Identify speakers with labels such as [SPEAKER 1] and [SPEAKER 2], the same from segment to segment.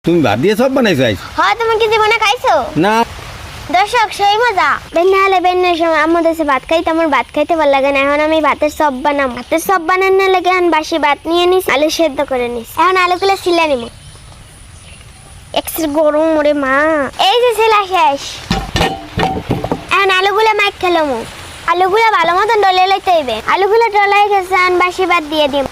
[SPEAKER 1] তুমি ভাত দিয়ে সব বানাইছো আইস?
[SPEAKER 2] হ্যাঁ, তুমি কি জীবনে খাইছো?
[SPEAKER 1] না।
[SPEAKER 2] দর্শক, সেই মজা। বেন্না হলে বেন্নার সময় আমার দেশে ভাত খাইতে আমার ভাত খাইতে ভালো লাগে না। এখন আমি ভাতের সব বানাম। ভাতের সব বানানোর লাগে এখন বাসি ভাত নিয়ে নিস, আলু সেদ্ধ করে নিস। এখন আলুগুলো সিলা নিব। এক্সের গরম ওরে মা। এই যে সিলা শেষ। এখন আলুগুলো মাইক খেলাম। আলুগুলো ভালো মতন ডলে লইতে হইবে। আলুগুলো ডলাই গেছে, এখন বাসি ভাত দিয়ে দিম।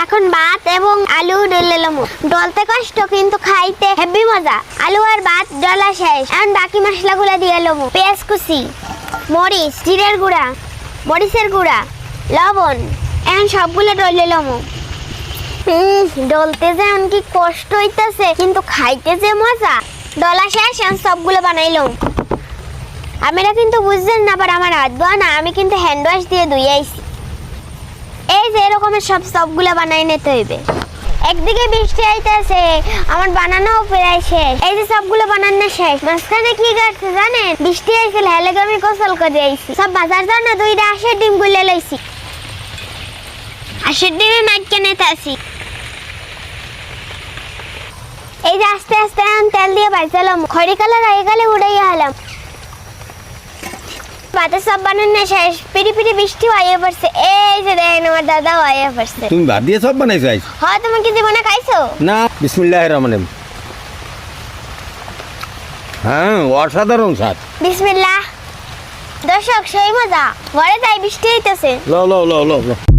[SPEAKER 2] এখন ভাত এবং আলু ডলালাম। ডলতে কষ্ট কিন্তু খাইতে হেভি মজা। আলু আর ভাত ডলা শেষ। এখন বাকি মশলাগুলো দিয়ে এলাম। পেঁয়াজ কুচি, মরিচ, জিরের গুঁড়া, মরিচের গুঁড়া, লবণ। এখন সবগুলো ডলালাম। ডলতে যে এমন কি কষ্ট হইতেছে, কিন্তু খাইতে যে মজা। ডলা শেষ, এখন সবগুলো বানাইলাম। আপনারা কিন্তু বুঝছেন না, আবার আমার হাত ধোয়া না, আমি কিন্তু হ্যান্ড ওয়াশ দিয়ে ধুয়ে আইছি। এই যে এরকমের সবগুলো বানাই নিতে হইবে। একদিকে বৃষ্টি আইতেছে, আমার বানানো প্রায় শেষ। এই যে সবগুলো বানানো শেষ। মাঝখানে কি করছে জানেন? বৃষ্টি আইছিল, হেলে আমি গোসল করে আইছি। সব বাজার জন্য 2টা আঁশের ডিম গুলে লইছি। আঁশের ডিমে মাইকে নিতে আসি। এই যে আস্তে আস্তে তেল দিয়ে ভাজলাম। খড়ি কালার হয়ে গেলে উড়াইয়া হলাম। ভাতের সব বানানো শেষ। পিড়ি পিড়ি বৃষ্টি হয়ে পড়ছে। এই যে দেখেন আমার দাদা হয়ে পড়ছে।
[SPEAKER 1] তুমি ভাত দিয়ে সব বানাইছো আইস?
[SPEAKER 2] হ্যাঁ, তুমি কি জীবনে খাইছো?
[SPEAKER 1] না। বিসমিল্লাহির রহমানির রহিম। হ্যাঁ, অসাধারণ স্বাদ।
[SPEAKER 2] বিসমিল্লাহ। দর্শক, সেই মজা। ঘরে তাই বৃষ্টি হইতেছে।
[SPEAKER 1] লো লো লো লো লো।